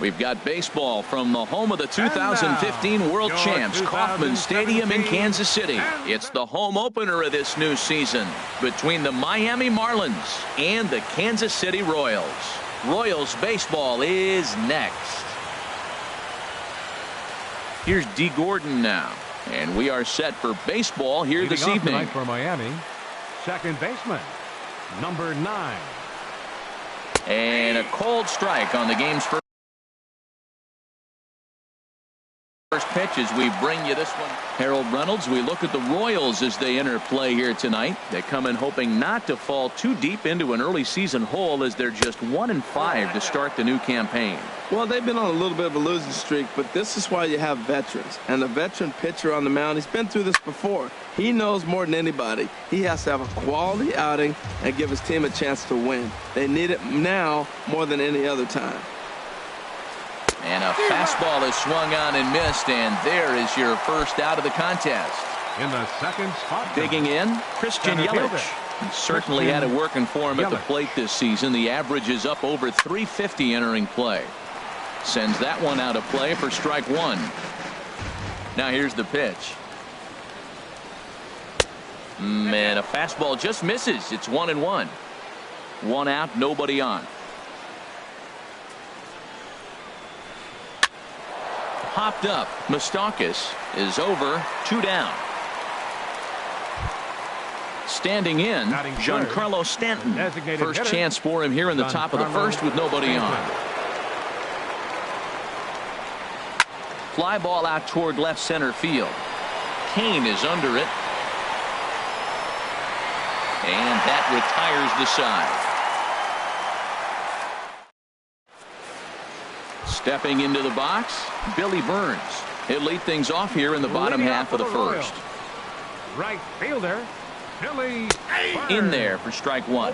We've got baseball from the home of the 2015 World Champs, Kauffman Stadium in Kansas City. It's the home opener of this new season between the Miami Marlins and the Kansas City Royals. Royals baseball is next. Here's D. Gordon now, and we are set for baseball here this evening. For Miami, second baseman, number 9. And a cold strike on the game's first pitch as we bring you this one. Harold Reynolds, we look at the Royals as they enter play here tonight. They come in hoping not to fall too deep into an early season hole as they're just 1-5 to start the new campaign. Well, they've been on a little bit of a losing streak, but this is why you have veterans. And the veteran pitcher on the mound, he's been through this before. He knows more than anybody. He has to have a quality outing and give his team a chance to win. They need it now more than any other time. And a fastball is swung on and missed, and there is your first out of the contest. In the second spot, digging in, Christian Yelich. He certainly had it working for him at the plate this season. The average is up over 350 entering play. Sends that one out of play for strike one. Now here's the pitch. And a fastball just misses. It's 1-1. One out, nobody on. Hopped up. Moustakas is over. 2 down. Standing in, Giancarlo Stanton. First chance for him here in the top of the first with nobody on. Fly ball out toward left center field. Kane is under it. And that retires the side. Stepping into the box, Billy Burns. He'll lead things off here in the bottom half of the first. Right fielder, Billy Burns. In there for strike one.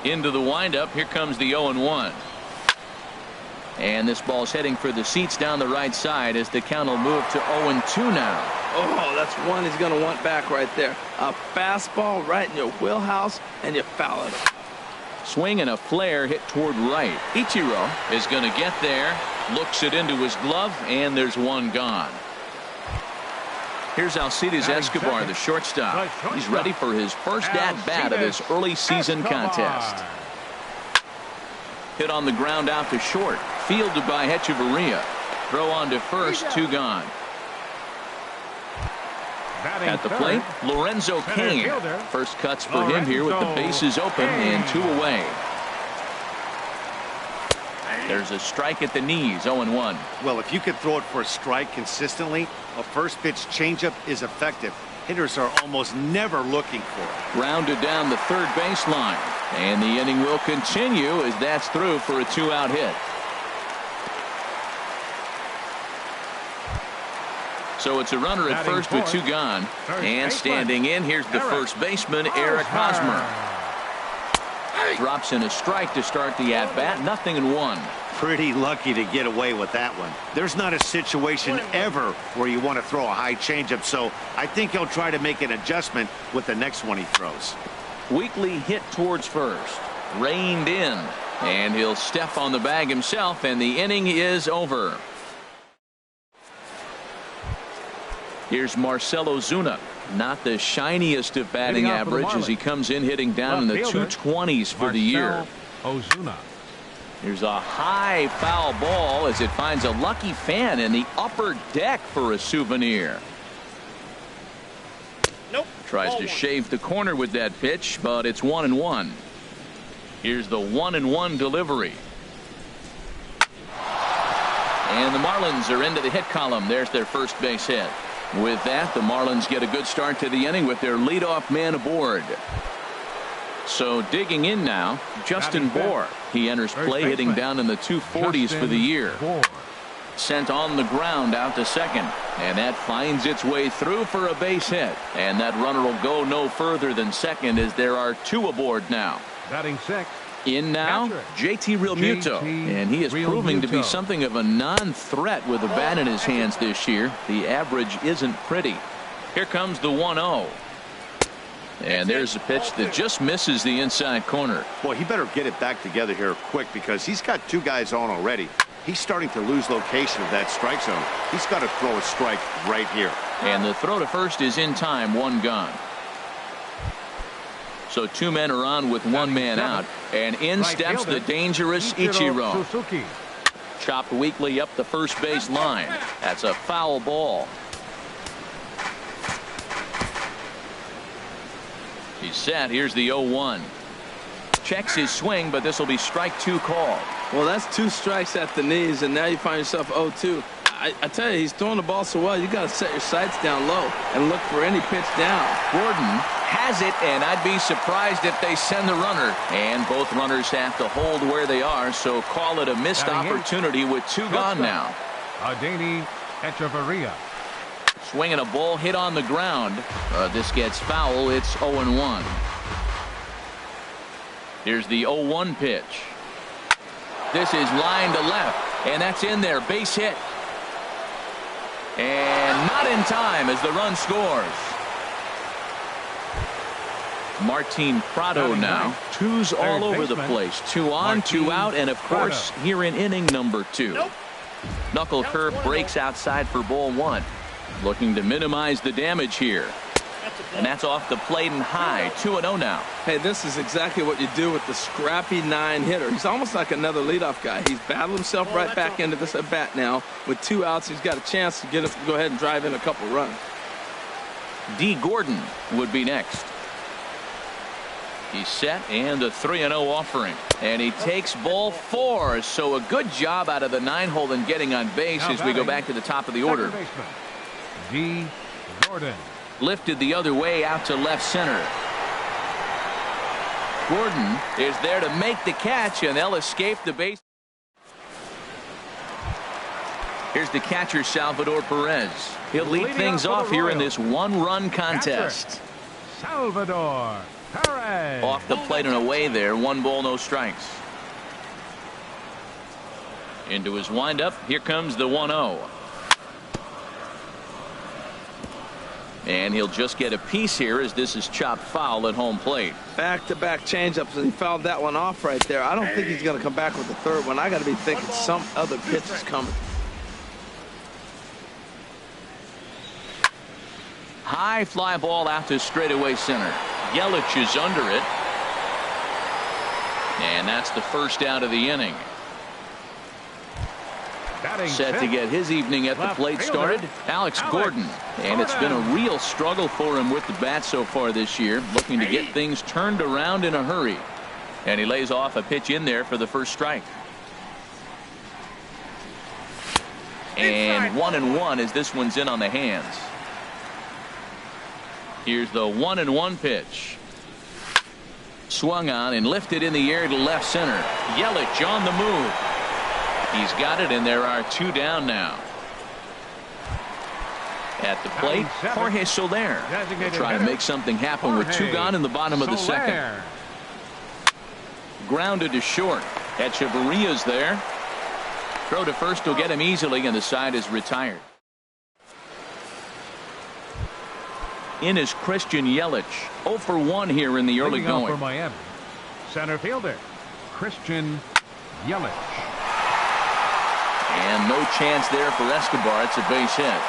Into the windup. Here comes the 0-1. And this ball's heading for the seats down the right side as the count will move to 0-2 now. Oh, that's one he's going to want back right there. A fastball right in your wheelhouse, and you foul it. Swing and a flare hit toward right. Ichiro is going to get there. Looks it into his glove, and there's one gone. Here's Alcides Escobar, the shortstop. He's ready for his first at-bat of this early season contest. Hit on the ground out to short. Fielded by Hechavarria. Throw on to first, 2 gone. At the plate, Lorenzo Cain. First cuts for him here with the bases open and 2 away. There's a strike at the knees, 0-1. Well, if you could throw it for a strike consistently, a first pitch changeup is effective. Hitters are almost never looking for it. Grounded down the third baseline. And the inning will continue as that's through for a 2-out hit. So it's a runner at first with 2 gone. And standing in, here's the first baseman, Eric Hosmer. Drops in a strike to start the at-bat. 0-1. Pretty lucky to get away with that one. There's not a situation ever where you want to throw a high changeup, so I think he'll try to make an adjustment with the next one he throws. Weakly hit towards first. Reined in. And he'll step on the bag himself, and the inning is over. Here's Marcell Ozuna. Not the shiniest of batting average as he comes in hitting down in the 220s for the year. Ozuna. Here's a high foul ball as it finds a lucky fan in the upper deck for a souvenir. Nope. Tries to shave the corner with that pitch, but it's 1-1. Here's the 1-1 delivery. And the Marlins are into the hit column. There's their first base hit. With that, the Marlins get a good start to the inning with their leadoff man aboard. So digging in now, Justin Bour. He enters play hitting down in the 240s for the year. Sent on the ground out to second. And that finds its way through for a base hit. And that runner will go no further than second as there are 2 aboard now. Batting 6. In now, JT Realmuto, and he is proving to be something of a non-threat with a bat in his hands this year. The average isn't pretty. Here comes the 1-0. And there's a pitch that just misses the inside corner. Boy, he better get it back together here quick because he's got two guys on already. He's starting to lose location of that strike zone. He's got to throw a strike right here. And the throw to first is in time, one gone. So two men are on with one man out. And in steps the dangerous Ichiro. Chopped weakly up the first base line. That's a foul ball. He's set. Here's the 0-1. Checks his swing, but this will be strike two called. Well, that's two strikes at the knees, and now you find yourself 0-2. I tell you, he's throwing the ball so well, you got to set your sights down low and look for any pitch down. Gordon has it, and I'd be surprised if they send the runner. And both runners have to hold where they are, so call it a missed opportunity with two gone now. Adani Echeverria. Swinging a ball hit on the ground. This gets foul. It's 0-1. Here's the 0-1 pitch. This is line to left, and that's in there. Base hit. And not in time as the run scores. Martin Prado now. Twos all over the place. Two on, two out, and of course here in inning number 2. Knuckle curve breaks outside for ball 1. Looking to minimize the damage here. And that's off the plate and high. 2-0 now. Hey, this is exactly what you do with the scrappy 9 hitter. He's almost like another leadoff guy. He's battled himself right back into this at bat now. With 2 outs, he's got a chance to get us to go ahead and drive in a couple runs. D. Gordon would be next. He's set and a 3-0 offering. And he takes ball 4. So a good job out of the 9-hole in getting on base as we go back to the top of the order. D. Gordon. Lifted the other way out to left center. Gordon is there to make the catch, and they'll escape the base. Here's the catcher, Salvador Perez. He'll lead things off here in this 1-run contest. Salvador Perez. Off the plate and away there. 1 ball, no strikes. Into his windup. Here comes the 1-0. And he'll just get a piece here as this is chopped foul at home plate. Back-to-back changeups, and he fouled that one off right there. I don't think he's going to come back with the third one. I got to be thinking some other pitch is coming. High fly ball out to straightaway center. Yelich is under it. And that's the first out of the inning. Set to get his evening at the plate started, Alex Gordon. And it's been a real struggle for him with the bat so far this year, looking to get things turned around in a hurry. And he lays off a pitch in there for the first strike. And 1-1 as this one's in on the hands. Here's the 1-1 pitch. Swung on and lifted in the air to left center. Yelich on the move. He's got it, and there are 2 down now. At the plate, Jorge Soler will try to make something happen with 2 gone in the bottom of the second. Grounded to short. Echeverria's there. Throw to first will get him easily, and the side is retired. In is Christian Yelich. 0 for 1 here in the early going. For Miami, center fielder Christian Yelich. And no chance there for Escobar. It's a base hit.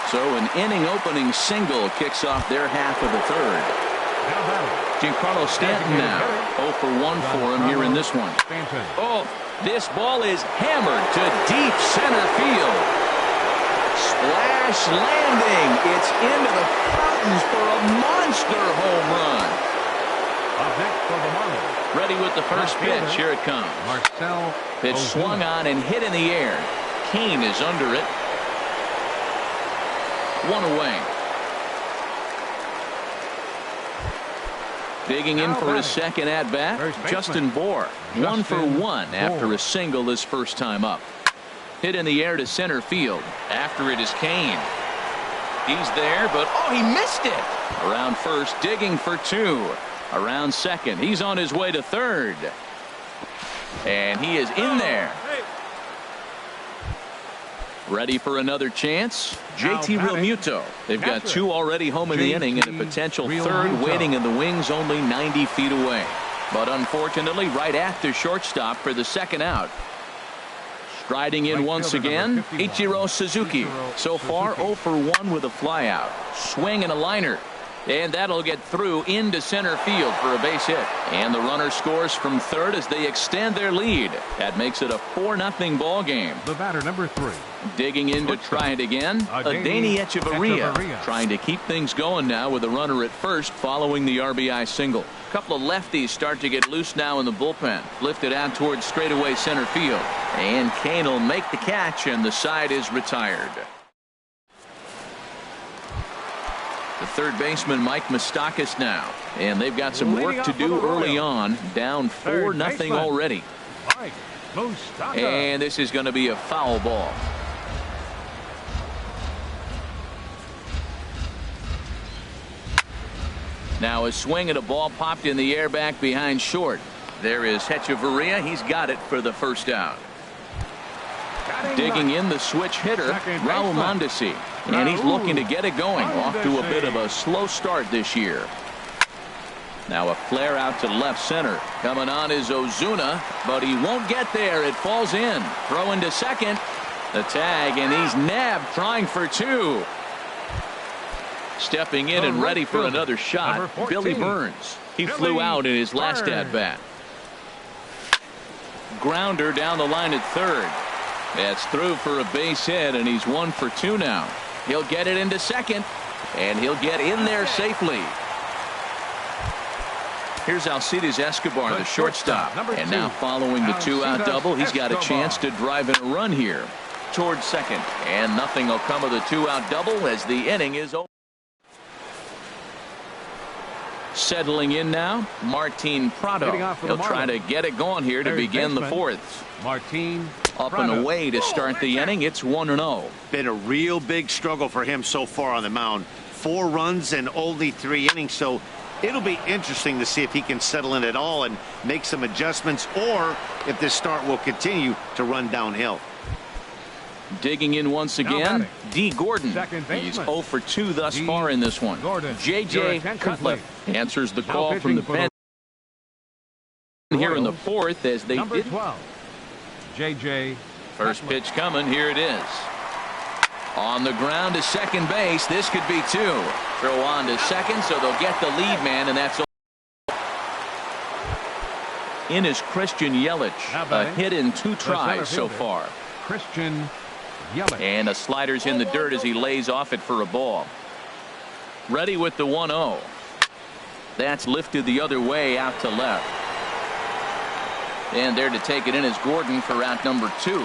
So an inning opening single kicks off their half of the third. Giancarlo Stanton now 0 for 1 for him here in this one. Oh, this ball is hammered to deep center field. Splash landing. It's into the fountains for a monster home run. Up next for the Marlins. Ready with the first pitch. Here it comes. Pitch swung on and hit in the air. Kane is under it. 1 away. Digging in for his second at bat, Justin Bour. 1 for 1 after a single his first time up. Hit in the air to center field. After it is Kane. He's there, but oh, he missed it. Around first, digging for 2. Around second, he's on his way to third. And he is in there. Ready for another chance? JT batting, Realmuto. They've got catcher, 2 already home in the inning and a potential third Realmuto. waiting in the wings only 90 feet away. But unfortunately, right after shortstop for the second out. Striding in Right once fielder again, number 51, Ichiro Suzuki. Ichiro So far, Suzuki. 0 for 1 with a flyout. Swing and a liner. And that'll get through into center field for a base hit. And the runner scores from third as they extend their lead. That makes it a 4-0 ball game. The batter, number 3. Digging in to try it again, Adeiny Echeverria. Trying to keep things going now with a runner at first following the RBI single. A couple of lefties start to get loose now in the bullpen. Lifted out towards straightaway center field. And Kane will make the catch, and the side is retired. The third baseman, Mike Moustakas, now. And they've got some work to do early on. Down 4-0 already. Mike Moustakas. And this is going to be a foul ball. Now a swing at a ball popped in the air back behind short. There is Echeverria. He's got it for the first out. Digging in the switch hitter, Raul Mondesi. And he's looking to get it going. Off to a bit of a slow start this year. Now a flare out to left center. Coming on is Ozuna, but he won't get there. It falls in. Throw into second. The tag, and he's nabbed, trying for 2. Stepping in and ready for another shot, Billy Burns. He flew out in his last at-bat. Grounder down the line at third. That's through for a base hit, and he's 1 for 2 now. He'll get it into second, and he'll get in there safely. Here's Alcides Escobar, the shortstop. And now following the 2-out double, he's got a chance to drive in a run here towards second. And nothing will come of the 2-out double as the inning is over. Settling in now, Martin Prado. He'll try to get it going here to begin the 4th. Martin Up and away to start the inning. It's 1-0. Been a real big struggle for him so far on the mound. 4 runs and only 3 innings, so it'll be interesting to see if he can settle in at all and make some adjustments, or if this start will continue to run downhill. Digging in once again, D. Gordon. He's 0 for 2 thus far in this one. J.J. Cutler answers the call from the bench here in the 4th as they number did. 12. J.J. First pitch coming. Here it is. On the ground to second base. This could be 2. Throw on to second, so they'll get the lead man, and that's in is Christian Yelich. A hit in 2 tries so far. Christian Yelich. And a slider's in the dirt as he lays off it for a ball. Ready with the 1-0. That's lifted the other way out to left. And there to take it in is Gordon for out number 2.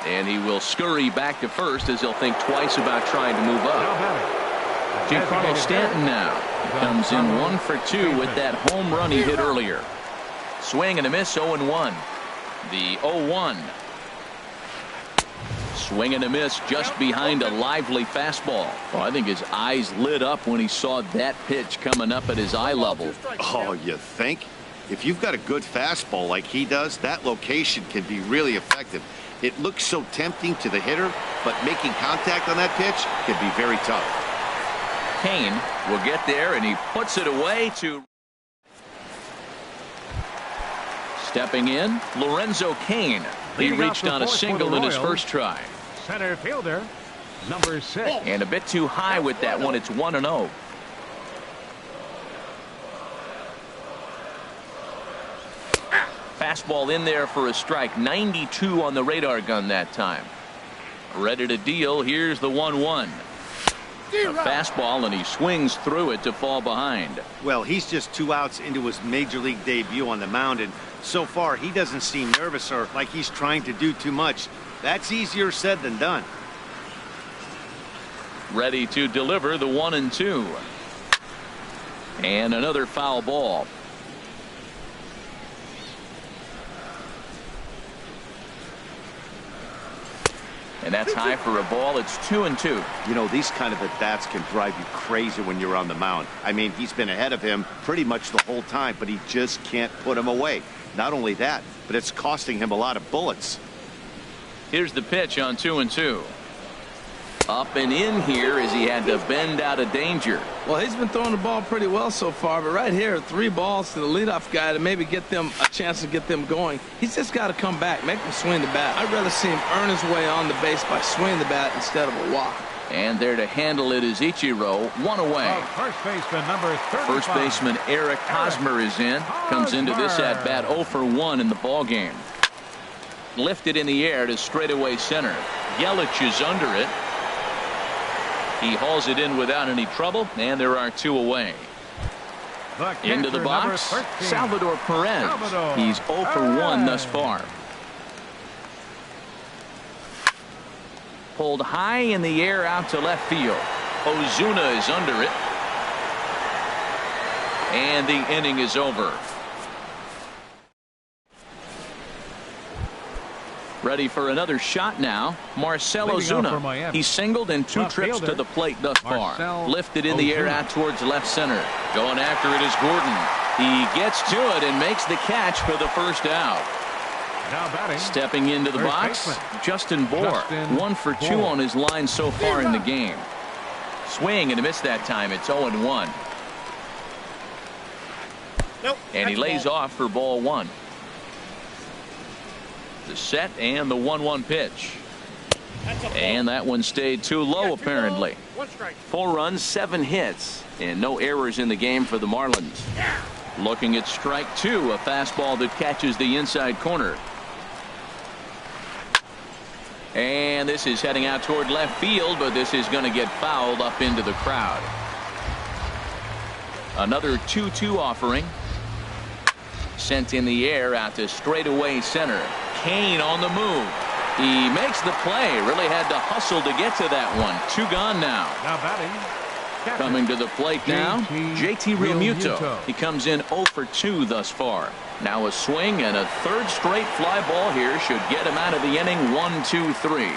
And he will scurry back to first as he'll think twice about trying to move up. Giancarlo Stanton now comes in 1 for 2 with that home run he hit earlier. Swing and a miss, 0-1. The 0-1. Swing and a miss just behind a lively fastball. I think his eyes lit up when he saw that pitch coming up at his eye level. Oh, you think? If you've got a good fastball like he does, that location can be really effective. It looks so tempting to the hitter, but making contact on that pitch can be very tough. Kane will get there, and he puts it away to stepping in, Lorenzo Kane. He reached on a single in his first try. Center fielder, number 6. And a bit too high with that one. It's 1-0. Fastball in there for a strike. 92 on the radar gun that time. Ready to deal. Here's the 1-1. A fastball, and he swings through it to fall behind. Well, he's just 2 outs into his major league debut on the mound, and so far he doesn't seem nervous or like he's trying to do too much. That's easier said than done. Ready to deliver the 1-2. And another foul ball. And that's high for a ball. It's 2-2. You know, these kind of at-bats can drive you crazy when you're on the mound. I mean, he's been ahead of him pretty much the whole time, but he just can't put him away. Not only that, but it's costing him a lot of bullets. Here's the pitch on 2-2. Up and in here as he had to bend out of danger. Well, he's been throwing the ball pretty well so far, but right here, 3 balls to the leadoff guy to maybe get them a chance to get them going. He's just got to come back, make them swing the bat. I'd rather see him earn his way on the base by swinging the bat instead of a walk. And there to handle it is Ichiro, 1 away. First baseman number 35. First baseman Eric Hosmer is in. Comes into this at bat 0 for 1 in the ball game. Lifted in the air to straightaway center. Yelich is under it. He hauls it in without any trouble, and there are 2 away. Into the box, Salvador Perez. He's 0 for 1 thus far. Pulled high in the air out to left field. Ozuna is under it. And the inning is over. Ready for another shot now. Marcell Ozuna. He's singled in 2 trips to the plate thus far. Lifted in the air out towards left center. Going after it is Gordon. He gets to it and makes the catch for the first out. Stepping into the box, Justin Bour. 1 for 2 on his line so far in the game. Swing and a miss that time. It's 0-1. And he lays off for ball 1. The set and the 1-1 pitch. And that one stayed too low apparently. 4 runs, 7 hits, and no errors in the game for the Marlins. Looking at strike 2, a fastball that catches the inside corner. And this is heading out toward left field, but this is going to get fouled up into the crowd. Another 2-2 offering. Sent in the air out to straightaway center. Kane on the move. He makes the play. Really had to hustle to get to that one. 2 gone now. Coming to the plate now, JT Realmuto. He comes in 0 for 2 thus far. Now a swing and a 3rd straight fly ball here should get him out of the inning. 1-2-3.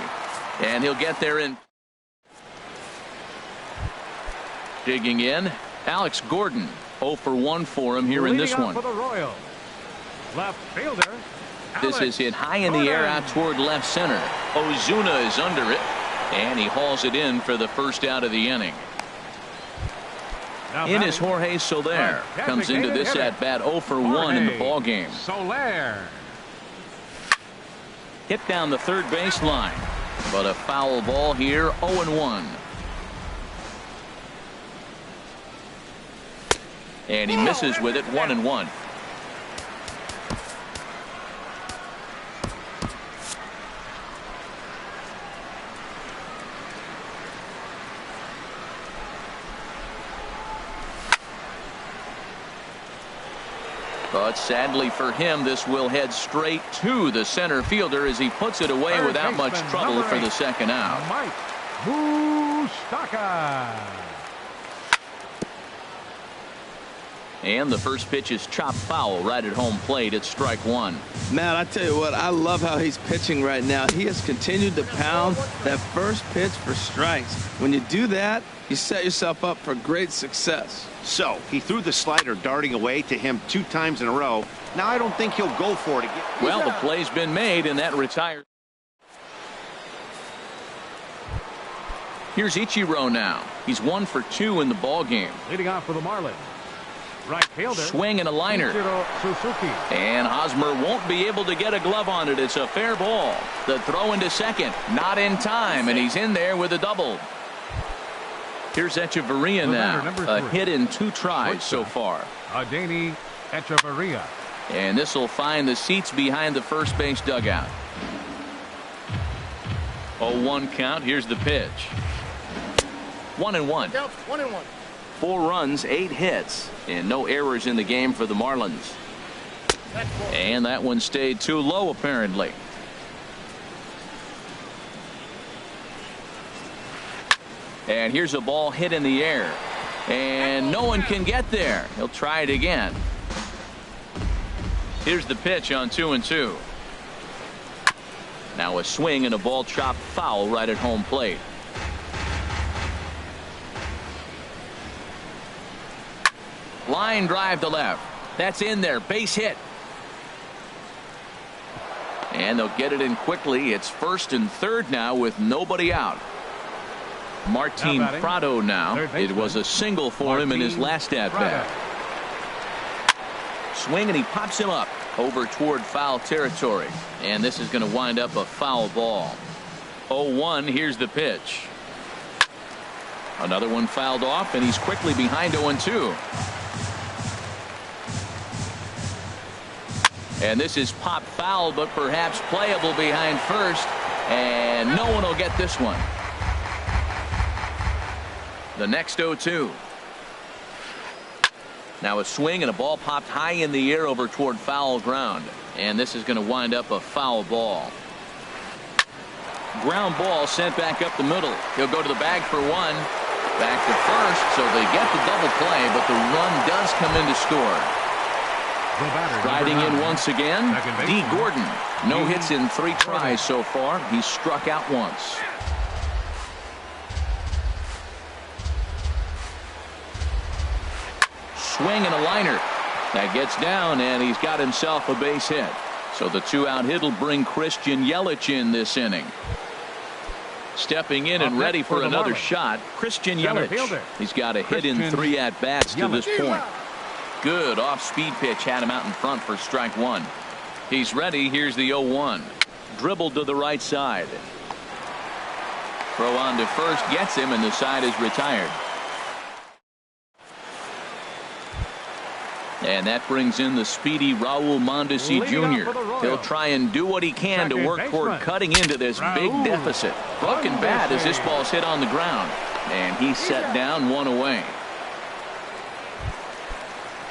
And he'll get there in. Digging in, Alex Gordon. 0 for 1 for him here in this one. Left fielder. This is hit high in the air out toward left center. Ozuna is under it, and he hauls it in for the first out of the inning. In is Jorge Soler. Comes into this at bat 0 for 1 in the ball game. Soler. Hit down the third base line, but a foul ball here. 0-1. And he misses with it. 1-1. But sadly for him, this will head straight to the center fielder as he puts it away without much trouble for the second out. Mike Moustakas. And the first pitch is chopped foul right at home plate. It's strike 1. Matt, I tell you what, I love how he's pitching right now. He has continued to pound that first pitch for strikes. When you do that, you set yourself up for great success. So he threw the slider darting away to him 2 times in a row. Now I don't think he'll go for it again. Well, the play's been made, and that retires. Here's Ichiro now. He's 1 for 2 in the ball game. Leading off for the Marlins. Right fielder. Swing and a liner. And Hosmer won't be able to get a glove on it. It's a fair ball. The throw into second. Not in time, and he's in there with a double. Here's Echeverria now. A hit in 2 tries so far. Adeiny Echeverria. And this will find the seats behind the first base dugout. 0-1 count. Here's the pitch. 1-1. 1-1. 4 runs, 8 hits, and no errors in the game for the Marlins. And that one stayed too low apparently. And here's a ball hit in the air, and no one can get there. He'll try it again. Here's the pitch on 2-2. Now a swing and a ball chopped foul right at home plate. Line drive to left. That's in there. Base hit. And they'll get it in quickly. It's 1st and 3rd now with nobody out. Martin Now batting, Prado now. third It was baseman, a single for him in his last at-bat. Swing, and he pops him up over toward foul territory. And this is going to wind up a foul ball. 0-1, here's the pitch. Another one fouled off, and he's quickly behind 0-2. And this is pop foul, but perhaps playable behind first. And no one will get this one. The next 0-2. Now a swing and a ball popped high in the air over toward foul ground. And this is going to wind up a foul ball. Ground ball sent back up the middle. He'll go to the bag for one. Back to first, so they get the double play, but the run does come in to score. Riding in once again, D. Gordon. No hits in 3 tries so far. He's struck out once. Swing and a liner. That gets down, and he's got himself a base hit. So the 2-out hit will bring Christian Yelich in this inning. Stepping in and ready for another shot, Christian Yelich. He's got a hit in 3 at-bats to this point. Good off-speed pitch had him out in front for strike 1. He's ready. Here's the 0-1. Dribbled to the right side. Throw on to first gets him, and the side is retired. And that brings in the speedy Raul Mondesi Jr. He'll try and do what he can to work toward cutting into this big deficit. Broken bat as this ball's hit on the ground. And he's set down, 1 away.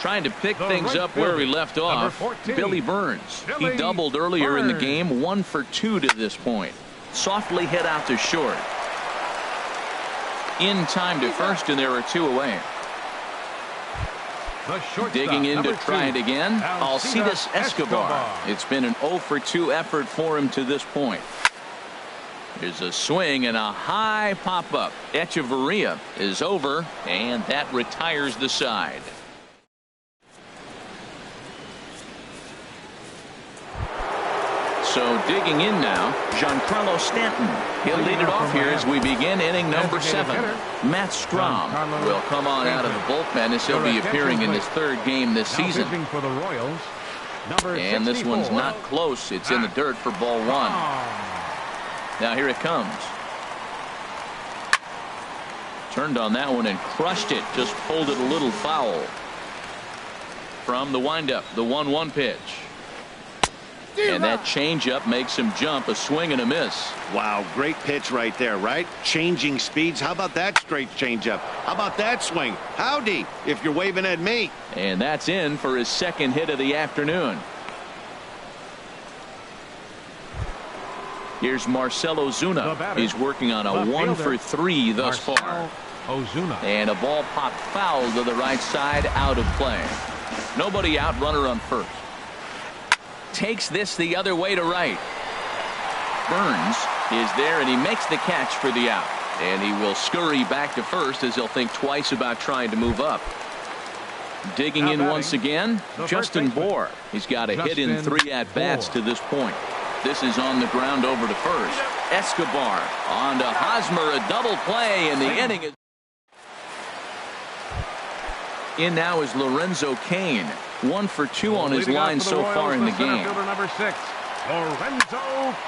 Trying to pick things up where he left off, Billy Burns. He doubled earlier in the game, 1 for 2 to this point. Softly hit out to short. In time to first, and there are 2 away. Digging in to try it again, Alcides Escobar. It's been an 0 for 2 effort for him to this point. There's a swing and a high pop-up. Echeverria is over, and that retires the side. So digging in now, Giancarlo Stanton. He'll lead it off here as we begin inning number 7. Matt Strahm will come on out of the bullpen as he'll be appearing in his 3rd game this season. And this one's not close. It's in the dirt for ball 1. Now here it comes. Turned on that one and crushed it. Just pulled it a little foul. From the windup, the 1-1 pitch. And that changeup makes him jump. A swing and a miss. Wow, great pitch right there, right? Changing speeds. How about that straight changeup? How about that swing? Howdy, if you're waving at me. And that's in for his 2nd hit of the afternoon. Here's Marcell Ozuna. He's working on a 1 for 3 thus far. And a ball popped foul to the right side, out of play. Nobody out, runner on first. Takes this the other way to right. Burns is there, and he makes the catch for the out. And he will scurry back to first as he'll think twice about trying to move up. Digging in once again, Justin Bour. He's got a hit in 3 at-bats to this point. This is on the ground over to first. Escobar on to Hosmer, a double play, and the inning is in now is Lorenzo Cain. 1 for 2 on his line so far in the game.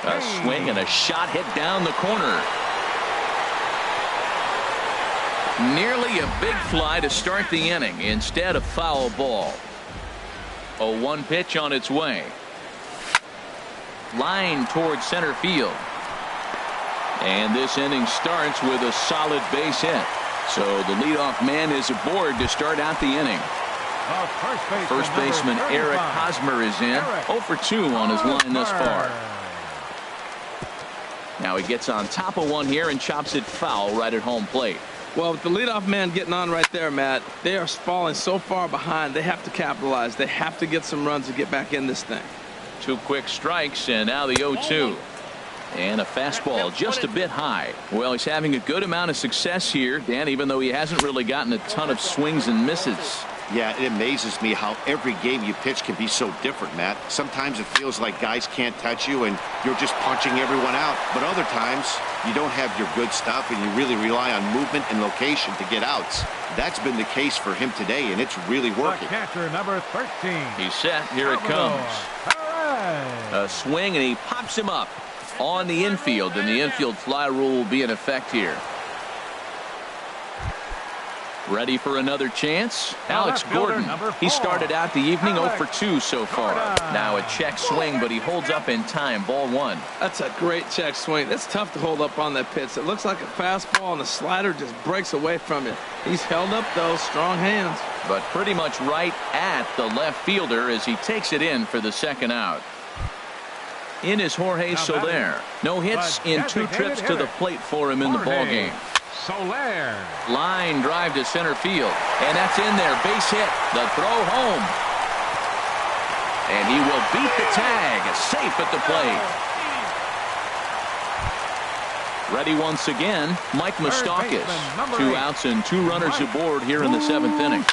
A swing and a shot hit down the corner. Nearly a big fly to start the inning. Instead, a foul ball. A 1 pitch on its way. Line towards center field. And this inning starts with a solid base hit. So the leadoff man is aboard to start out the inning. First baseman Eric Hosmer is in. 0 for 2 on his line thus far. Now he gets on top of one here and chops it foul right at home plate. Well, with the leadoff man getting on right there, Matt, they are falling so far behind. They have to capitalize. They have to get some runs to get back in this thing. 2 quick strikes, and now the 0-2. And a fastball just a bit high. Well, he's having a good amount of success here, Dan, even though he hasn't really gotten a ton of swings and misses. Yeah, it amazes me how every game you pitch can be so different, Matt. Sometimes it feels like guys can't touch you and you're just punching everyone out. But other times, you don't have your good stuff and you really rely on movement and location to get outs. That's been the case for him today, and it's really working. The catcher, number 13. He's set. Here it comes. A swing, and he pops him up on the infield, and the infield fly rule will be in effect here. Ready for another chance? Alex Gordon. He started out the evening 0 for 2 so far. Now a check swing, but he holds up in time. Ball 1. That's a great check swing. It's tough to hold up on that pitch. It looks like a fastball, and the slider just breaks away from it. He's held up those strong hands. But pretty much right at the left fielder as he takes it in for the second out. In is Jorge Soler. No hits in 2 trips to the plate for him in the ball game. Soler. Line drive to center field, and that's in there. Base hit. The throw home, and he will beat the tag. Safe at the plate. Ready once again, Mike Moustakas. 2 outs and 2 runners aboard here in the 7th inning.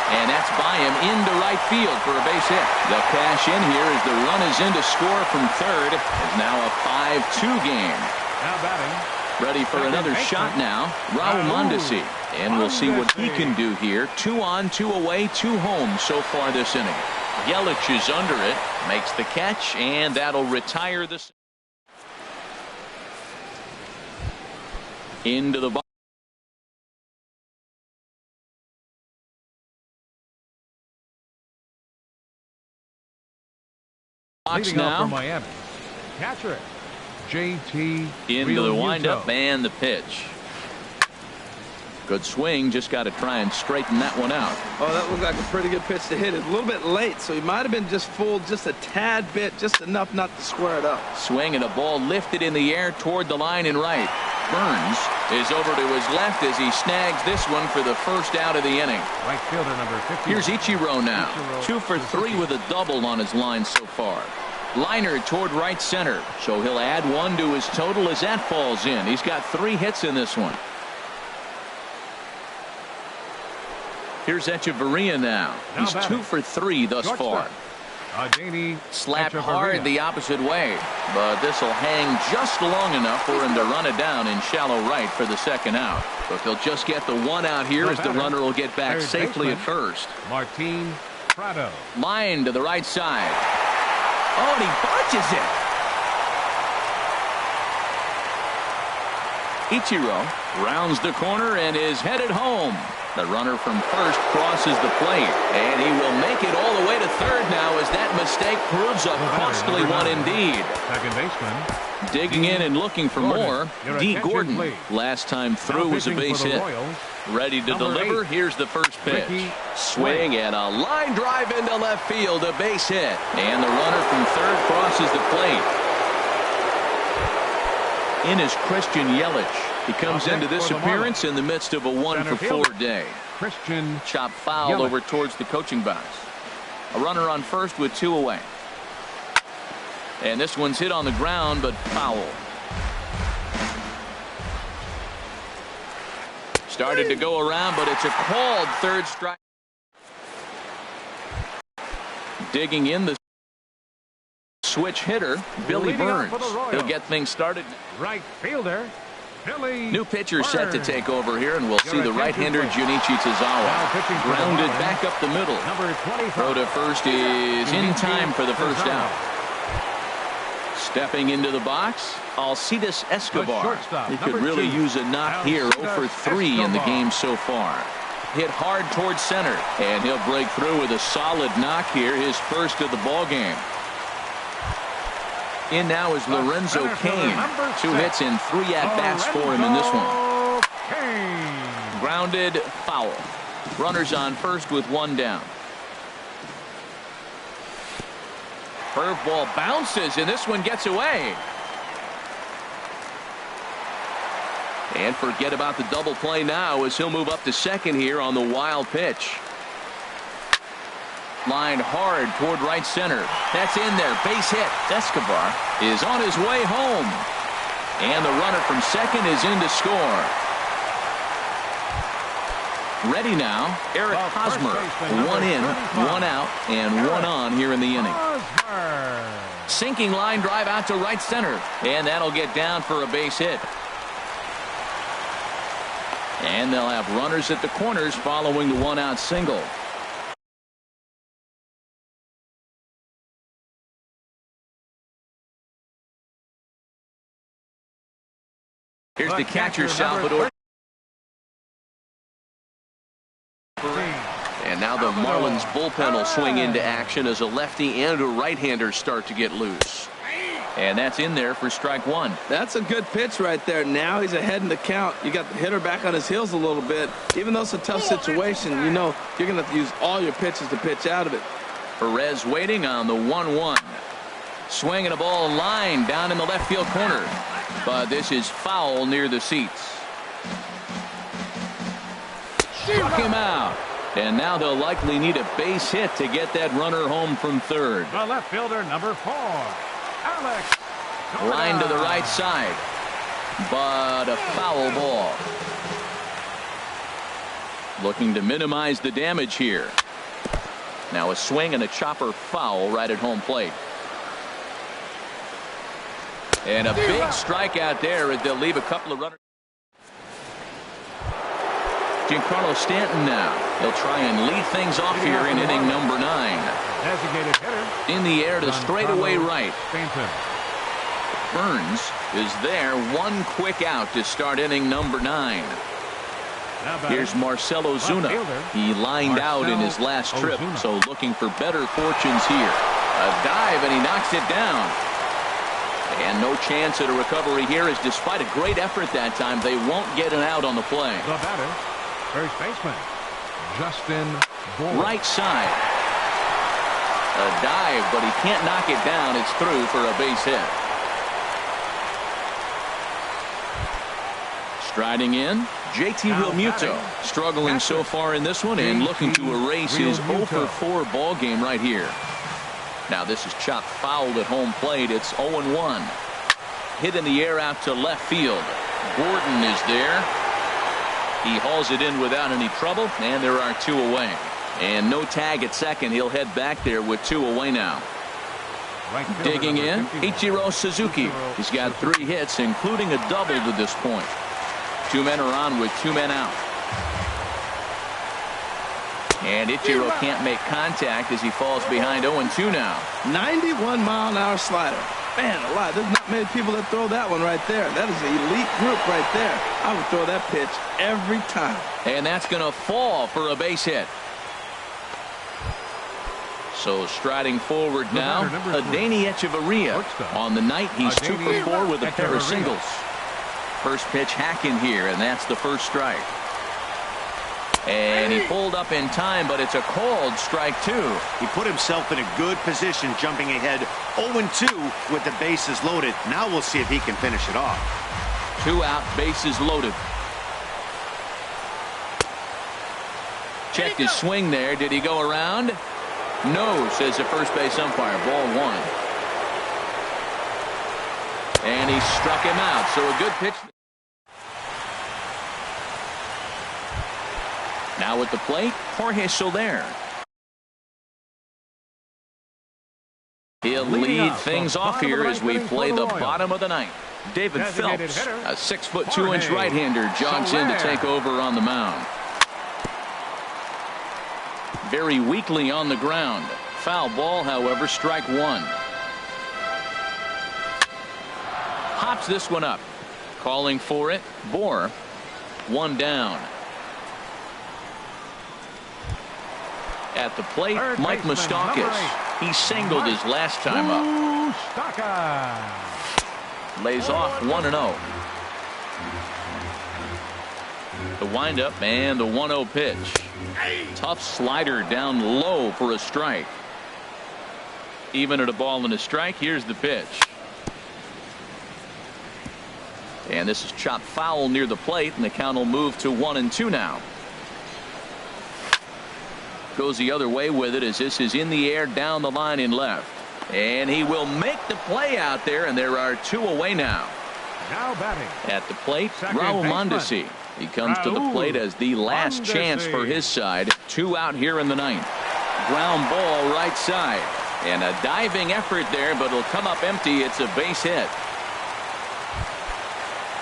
And that's by him into right field for a base hit. The cash in here as the run is in to score from third. It's now a 5-2 game. Now batting. Ready for another shot now, Raul Mondesi. And we'll see what he can do here. 2 on, 2 away, 2 home so far this inning. Yelich is under it, makes the catch, and that'll retire this. Into the box. Leading off for Miami. Catcher, JT. Into the windup and the pitch. Good swing, just got to try and straighten that one out. Oh, that looked like a pretty good pitch to hit it. A little bit late, so he might have been just fooled just a tad bit, just enough not to square it up. Swing and a ball lifted in the air toward the line and right. Burns is over to his left as he snags this one for the first out of the inning. Right fielder number 50. Here's Ichiro now. 2 for 3 with a double on his line so far. Liner toward right center, so he'll add 1 to his total as that falls in. He's got 3 hits in this one. Here's Echeverria now. He's 2 for 3 thus far. Slapped hard the opposite way, but this will hang just long enough for him to run it down in shallow right for the second out. But they'll just get the 1 out here as the runner will get back safely at first. Martin Prado. Line to the right side. Oh, and he botches it. Ichiro rounds the corner and is headed home. The runner from first crosses the plate, and he will make it all the way to third now as that mistake proves a costly one indeed. Second baseman. Digging in and looking for more, D. Gordon. Last time through was a base hit. Ready to deliver. Here's the first pitch. Swing and a line drive into left field, a base hit. And the runner from third crosses the plate. In is Christian Yelich. He comes into this appearance in the midst of a 1 for 4 day. Christian Chop foul over towards the coaching box. A runner on first with 2 away. And this one's hit on the ground, but foul. Started to go around, but it's a called third strike. Digging in the switch hitter, Billy Burns. He'll get things started. Right fielder. New pitcher set to take over here, and we'll see the right-hander Junichi Tozawa. Grounded back up the middle. Throw to first is in time for the first out. Stepping into the box, Alcides Escobar. He could really use a knock here. 0 for 3 in the game so far. Hit hard towards center, and he'll break through with a solid knock here, his first of the ball game. In now is Lorenzo Cain. 2 hits and 3 at-bats for him in this one. Grounded, foul. Runners on first with 1 down. Curveball bounces, and this one gets away. And forget about the double play now as he'll move up to second here on the wild pitch. Line hard toward right center. That's in there. Base hit. Escobar is on his way home. And the runner from second is in to score. Ready now, Eric Hosmer. One in, one out, and one on here in the inning. Sinking line drive out to right center, and that'll get down for a base hit. And they'll have runners at the corners following the one-out single. Here's the catcher, Salvador. And now the Marlins bullpen will swing into action as a lefty and a right-hander start to get loose. And that's in there for strike one. That's a good pitch right there. Now he's ahead in the count. You got the hitter back on his heels a little bit. Even though it's a tough situation, you know you're going to have to use all your pitches to pitch out of it. Perez waiting on the 1-1. Swinging a ball line down in the left field corner. But this is foul near the seats. Struck him out. And now they'll likely need a base hit to get that runner home from third. The left fielder, number 4, Alex. Line to the right side. But a foul ball. Looking to minimize the damage here. Now a swing and a chopper foul right at home plate. And a big strikeout there as they'll leave a couple of runners. Giancarlo Stanton now. He'll try and lead things off here in inning number 9. Designated hitter. In the air to straightaway right. Burns is there. One quick out to start inning number 9. Here's Marcell Ozuna. He lined out in his last trip, so looking for better fortunes here. A dive, and he knocks it down. And no chance at a recovery here, as despite a great effort that time, they won't get an out on the play. The batter, first baseman, Justin Bourne. Right side. A dive, but he can't knock it down. It's through for a base hit. Striding in, JT Realmuto. Struggling so far in this one and looking to erase his 0-for-4 ball game right here. Now this is chopped foul at home plate. It's 0-1. Hit in the air out to left field. Gordon is there. He hauls it in without any trouble, and there are 2 away. And no tag at second. He'll head back there with 2 away now. Digging in, Ichiro Suzuki. He's got 3 hits, including a double to this point. 2 men are on with 2 men out. And Ichiro can't make contact as he falls behind 0-2 now. 91-mile-an-hour slider. Man alive, there's not many people that throw that one right there. That is an elite group right there. I would throw that pitch every time. And that's going to fall for a base hit. So striding forward now, Adeiny Echeverria. On the night, he's 2 for 4 with a pair of singles. First pitch hacking here, and that's the first strike. And he pulled up in time, but it's a called strike 2. He put himself in a good position, jumping ahead 0-2 with the bases loaded. Now we'll see if he can finish it off. 2 out, bases loaded. Checked his swing there. Did he go around? No, says the first base umpire. Ball 1. And he struck him out. So a good pitch. Now at the plate, Jorge Soler. He'll lead things off here as we play the bottom of the 9th. David Phelps, a 6'2" right-hander, jogs in to take over on the mound. Very weakly on the ground. Foul ball, however, strike 1. Hops this one up. Calling for it, Bohr. 1 down. At the plate, Mike Moustakas. He singled his last time up. Lays off 1-0. The windup and the 1-0 pitch. Tough slider down low for a strike. Even at a ball and a strike, here's the pitch. And this is chopped foul near the plate, and the count will move to 1-2 now. Goes the other way with it as this is in the air down the line in left. And he will make the play out there, and there are 2 away now. Now batting. At the plate, Raul Mondesi. He comes to the plate as the last chance for his side. 2 out here in the 9th. Ground ball right side. And a diving effort there, but it'll come up empty. It's a base hit.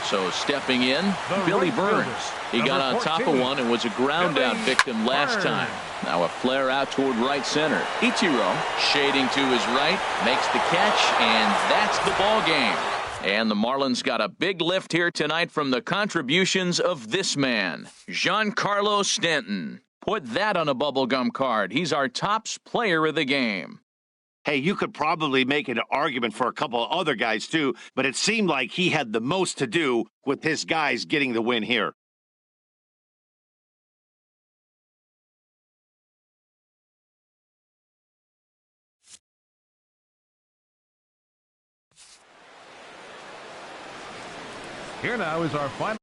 So stepping in, Billy Burns. He got on top of one and was a ground out victim last time. Now a flare out toward right center. Ichiro shading to his right, makes the catch, and that's the ball game. And the Marlins got a big lift here tonight from the contributions of this man, Giancarlo Stanton. Put that on a bubblegum card. He's our tops player of the game. Hey, you could probably make an argument for a couple of other guys too, but it seemed like he had the most to do with his guys getting the win here. Here now is our final.